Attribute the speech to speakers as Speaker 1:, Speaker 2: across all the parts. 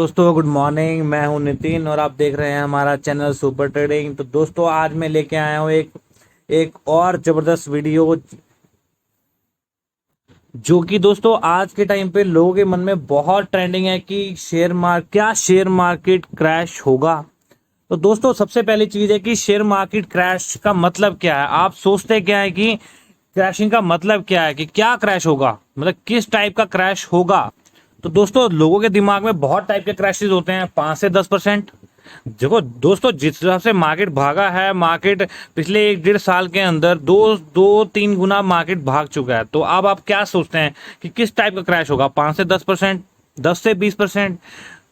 Speaker 1: दोस्तों good morning. मैं हूं नितिन और आप देख रहे हैं हमारा चैनल सुपर ट्रेडिंग। तो दोस्तों आज मैं लेके आया हूं एक और जबरदस्त वीडियो, जो कि दोस्तों आज के टाइम पे लोगों के मन में बहुत ट्रेंडिंग है कि शेयर मार्केट क्रैश होगा। तो दोस्तों सबसे पहली चीज है कि शेयर मार्केट क्रैश का मतलब क्या है। आप सोचते क्या है कि क्रैशिंग का मतलब क्या है, कि क्या क्रैश होगा, मतलब किस टाइप का क्रैश होगा। तो दोस्तों लोगों के दिमाग में बहुत टाइप के क्रैशेस होते हैं, 5 से 10%। देखो दोस्तों, जिस हिसाब से मार्केट भागा है, मार्केट पिछले 1 डेढ़ साल के अंदर दो दो तीन गुना मार्केट भाग चुका है। तो अब आप क्या सोचते हैं कि किस टाइप का क्रैश होगा? 5 से 10%, 10 से 20%,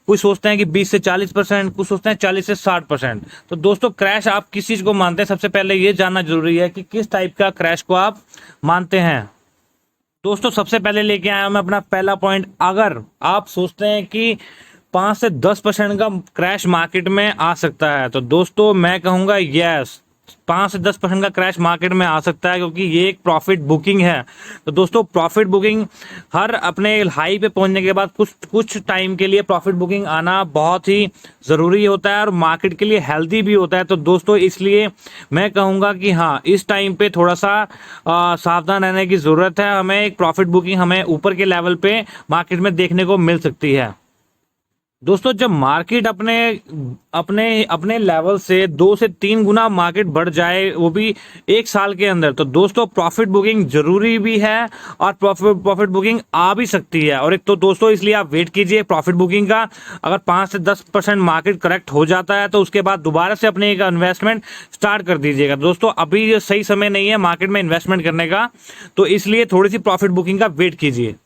Speaker 1: कुछ सोचते हैं कि 20 से 40%, कुछ सोचते हैं 40 से 60%। तो दोस्तों क्रैश आप किस चीज को मानते हैं, सबसे पहले ये जानना जरूरी है कि किस टाइप का क्रैश को आप मानते हैं। दोस्तों सबसे पहले लेके आया मैं अपना पहला पॉइंट। अगर आप सोचते हैं कि 5 से 10% का क्रैश मार्केट में आ सकता है, तो दोस्तों मैं कहूंगा यस, 5 से 10% का क्रैश मार्केट में आ सकता है, क्योंकि ये एक प्रॉफिट बुकिंग है। तो दोस्तों प्रॉफिट बुकिंग हर अपने हाई पे पहुंचने के बाद कुछ कुछ टाइम के लिए प्रॉफिट बुकिंग आना बहुत ही जरूरी होता है और मार्केट के लिए हेल्दी भी होता है। तो दोस्तों इसलिए मैं कहूंगा कि हाँ, इस टाइम पे थोड़ा सा सावधान रहने की जरूरत है। हमें एक प्रॉफिट बुकिंग हमें ऊपर के लेवल पे मार्केट में देखने को मिल सकती है। दोस्तों जब मार्केट अपने अपने अपने लेवल से 2 से 3 गुना मार्केट बढ़ जाए, वो भी 1 साल के अंदर, तो दोस्तों प्रॉफिट बुकिंग जरूरी भी है और प्रॉफिट बुकिंग आ भी सकती है। और एक तो दोस्तों इसलिए आप वेट कीजिए प्रॉफिट बुकिंग का। अगर 5 से 10% मार्केट करेक्ट हो जाता है तो उसके बाद दोबारा से अपने एक इन्वेस्टमेंट स्टार्ट कर दीजिएगा। दोस्तों अभी सही समय नहीं है मार्केट में इन्वेस्टमेंट करने का, तो इसलिए थोड़ी सी प्रॉफिट बुकिंग का वेट कीजिए।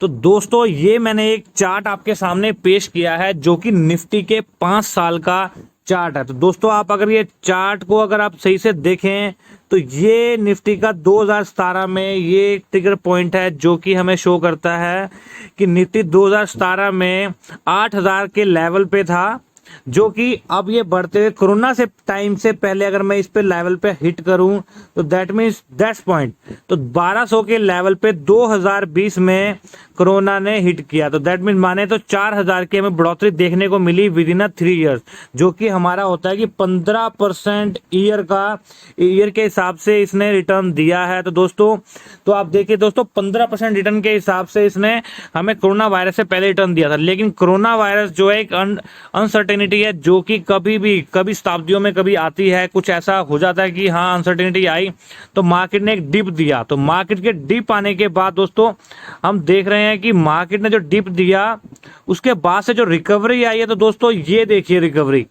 Speaker 1: तो दोस्तों ये मैंने एक चार्ट आपके सामने पेश किया है, जो कि निफ्टी के 5 साल का चार्ट है। तो दोस्तों आप अगर ये चार्ट को अगर आप सही से देखें, तो ये निफ्टी का 2017 में ये ट्रिगर पॉइंट है, जो कि हमें शो करता है कि निफ्टी 2017 में 8,000 के लेवल पे था, जो कि अब ये बढ़ते हुए कोरोना से टाइम से पहले अगर मैं इस पे लेवल पे हिट करूं, तो दैट मीन्स दैट्स पॉइंट, तो 1200 के लेवल पे 2020 में कोरोना ने हिट किया। तो दैट मीन्स माने तो 4,000 की हमें बढ़ोतरी देखने को मिली विद इन 3 ईयर्स, जो कि हमारा होता है कि 15% ईयर के हिसाब से इसने रिटर्न दिया है। तो दोस्तों तो आप देखिए दोस्तों, 15% रिटर्न के हिसाब से इसने हमें कोरोना वायरस से पहले रिटर्न दिया था। लेकिन कोरोना वायरस जो है एक अनसर्टेनिटी है, जो कि कभी शताब्दियों में कभी आती है। कुछ ऐसा हो जाता है कि हाँ अनसर्टेनिटी आई तो मार्केट ने एक डिप दिया। तो मार्केट के डिप आने के बाद दोस्तों हम देख रहे हैं कि मार्केट ने जो डिप दिया उसके बाद से जो रिकवरी आई है, तो दोस्तों ये देखिए रिकवरी,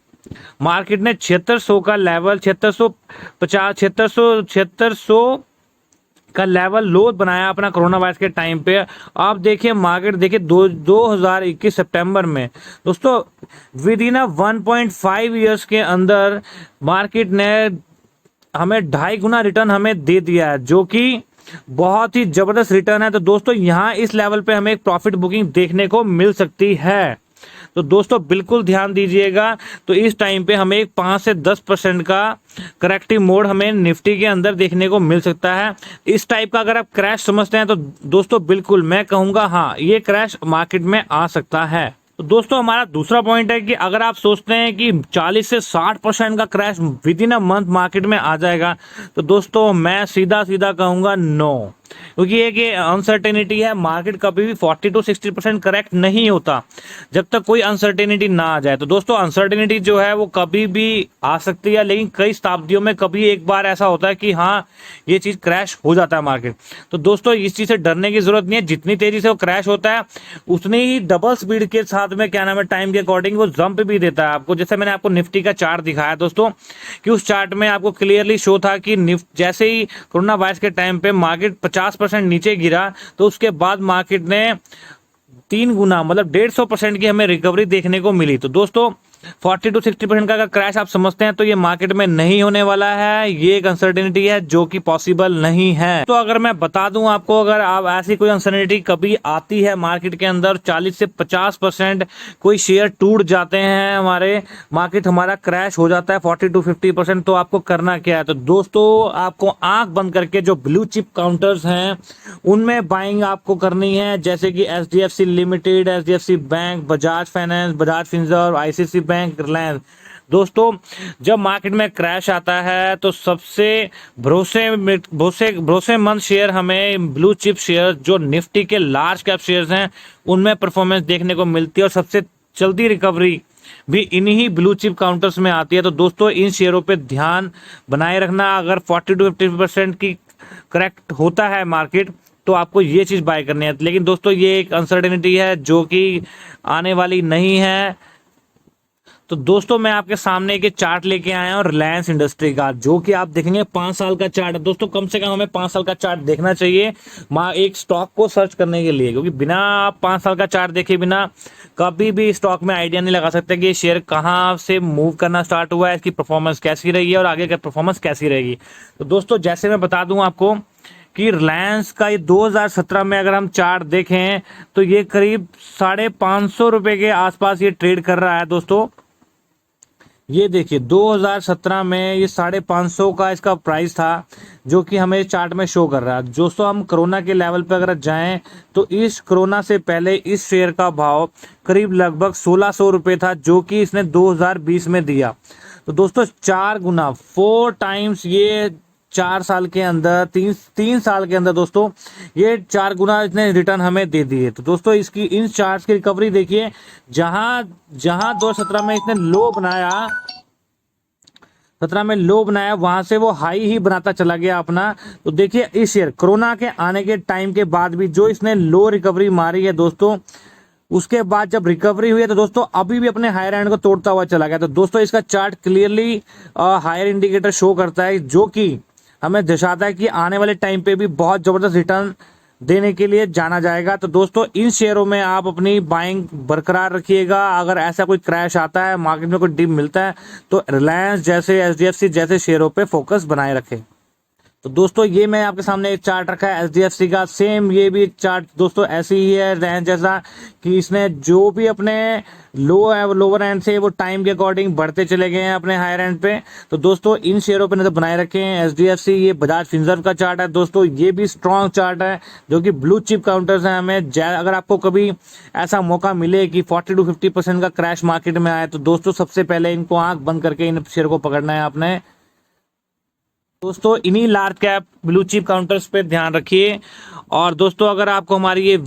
Speaker 1: मार्केट ने 7600 का लेवल, 7650, 7600 का लेवल लो बनाया अपना कोरोना वायरस के टाइम पे। आप देखिए मार्केट देखिए 2021 सितंबर में दोस्तों विद इन 1.5 ईयर्स के अंदर मार्केट ने हमें 2.5 गुना रिटर्न हमें दे दिया है, जो कि बहुत ही जबरदस्त रिटर्न है। तो दोस्तों यहाँ इस लेवल पे हमें एक प्रॉफिट बुकिंग देखने को मिल सकती है। तो दोस्तों बिल्कुल ध्यान दीजिएगा। तो इस टाइम पे हमें एक 5 से 10% का करेक्टिव मोड हमें निफ्टी के अंदर देखने को मिल सकता है। इस टाइप का अगर आप क्रैश समझते हैं, तो दोस्तों बिल्कुल मैं कहूंगा हाँ, ये क्रैश मार्केट में आ सकता है। तो दोस्तों हमारा दूसरा पॉइंट है कि अगर आप सोचते हैं कि 40 से 60% का crash with in a month market में आ जाएगा, तो दोस्तों मैं सीधा सीधा कहूंगा नो, क्योंकि ये अनसर्टेनिटी है। मार्केट कभी भी 40 to 60% करेक्ट नहीं होता जब तक कोई अनसर्टेनिटी ना आ जाए। तो दोस्तों अनसर्टेनिटी जो है वो कभी भी आ सकती है, लेकिन कई शताब्दियों में कभी एक बार ऐसा होता है कि हाँ ये चीज क्रैश हो जाता है मार्केट। तो दोस्तों इस चीज से डरने की जरूरत नहीं है। जितनी तेजी से वो क्रैश होता है उतनी ही डबल स्पीड के साथ में क्या नाम है टाइम के अकॉर्डिंग वो जंप भी देता है आपको। जैसे मैंने आपको निफ्टी का चार्ट दिखाया दोस्तों, कि उस चार्ट में आपको क्लियरली शो था कि जैसे ही कोरोना वायरस के टाइम पे मार्केट 50% नीचे गिरा, तो उसके बाद मार्केट ने 3 गुना मतलब 150% की हमें रिकवरी देखने को मिली। तो दोस्तों 40 to 60% का अगर क्रैश आप समझते हैं तो ये मार्केट में नहीं होने वाला है, ये एक अनसर्टेनिटी है जो कि पॉसिबल नहीं है। तो अगर मैं बता दूं आपको, अगर आप ऐसी कोई अनसर्टेनिटी कभी आती है मार्केट के अंदर 40 से 50% कोई शेयर टूट जाते हैं, हमारे मार्केट हमारा क्रैश हो जाता है 40 to 50%, तो आपको करना क्या है? तो दोस्तों आपको आंख बंद करके जो ब्लू चिप काउंटर्स हैं उनमें बाइंग आपको करनी है, जैसे कि HDFC limited, HDFC bank, Bajaj finance, Bajaj Finserv, ICICI bank, Reliance. दोस्तों जब मार्केट में क्रैश आता है तो सबसे भरोसेमंद शेयर हमें ब्लू चिप शेयर जो निफ्टी के लार्ज कैप शेयर्स हैं उनमें परफॉर्मेंस देखने को मिलती है, और सबसे जल्दी रिकवरी भी इन्हीं ब्लू चिप काउंटर्स में आती है। तो दोस्तों इन शेयरों पे ध्यान बनाए रखना। अगर 40 to 50% की करेक्ट होता है मार्केट तो आपको ये चीज बाय करनी है, लेकिन दोस्तों ये एक अनसर्टेनिटी है जो कि आने वाली नहीं है। तो दोस्तों मैं आपके सामने एक चार्ट लेके आया हूँ रिलायंस इंडस्ट्री का, जो कि आप देखेंगे 5 साल का चार्ट है। दोस्तों कम से कम हमें 5 साल का चार्ट देखना चाहिए एक स्टॉक को सर्च करने के लिए, क्योंकि बिना आप 5 साल का चार्ट देखे बिना कभी भी स्टॉक में आइडिया नहीं लगा सकते कि ये शेयर कहाँ से मूव करना स्टार्ट हुआ है, इसकी परफॉर्मेंस कैसी रही है और आगे की परफॉर्मेंस कैसी रहेगी। तो दोस्तों जैसे मैं बता दूं आपको कि रिलायंस का ये 2017 में अगर हम चार्ट देखें तो ये करीब 550 रुपए के आसपास ये ट्रेड कर रहा है। दोस्तों ये देखिए 2017 में ये 550 का इसका प्राइस था, जो कि हमें चार्ट में शो कर रहा है। दोस्तों हम कोरोना के लेवल पे अगर जाएं तो इस कोरोना से पहले इस शेयर का भाव करीब लगभग 1600 रुपए था, जो कि इसने 2020 में दिया। तो दोस्तों 4 गुना 4 टाइम्स ये 4 साल के अंदर, 3 साल के अंदर दोस्तों ये 4 गुना इसने रिटर्न हमें दे दिए। तो दोस्तों इसकी इन चार्ट्स की रिकवरी देखिए, जहां 2017 में इसने लो बनाया, 17 में लो बनाया, वहां से वो हाई ही बनाता चला गया अपना। तो देखिए इस शेयर कोरोना के आने के टाइम के बाद भी जो इसने लो रिकवरी मारी है दोस्तों, उसके बाद जब रिकवरी हुई है तो दोस्तों अभी भी अपने हायर एंड को तोड़ता हुआ चला गया। तो दोस्तों इसका chart clearly higher indicator show करता है, जो कि हमें दर्शाता है कि आने वाले टाइम पे भी बहुत जबरदस्त रिटर्न देने के लिए जाना जाएगा। तो दोस्तों इन शेयरों में आप अपनी बाइंग बरकरार रखिएगा। अगर ऐसा कोई क्रैश आता है, मार्केट में कोई डिप मिलता है, तो रिलायंस जैसे, एचडीएफसी जैसे शेयरों पे फोकस बनाए रखें। तो दोस्तों ये मैं आपके सामने एक चार्ट रखा है एचडीएफसी का, सेम ये भी चार्ट दोस्तों ऐसी ही है रिलायंस जैसा, कि इसने जो भी अपने लोअर एंड से वो टाइम के अकॉर्डिंग बढ़ते चले गए हैं अपने हायर एंड पे। तो दोस्तों इन शेयरों पे नजर बनाए रखें। एचडीएफसी, ये बजाज फिनसर्व का चार्ट है दोस्तों, ये भी स्ट्रॉन्ग चार्ट है जो कि ब्लू चिप काउंटर्स हैं। हमें अगर आपको कभी ऐसा मौका मिले कि 40 to 50% का क्रैश मार्केट में आए, तो दोस्तों सबसे पहले इनको आंख बंद करके इन शेयर को पकड़ना है आपने। दोस्तों इन्हीं large cap blue chip counters पे ध्यान रखिए। और दोस्तों अगर आपको हमारी ये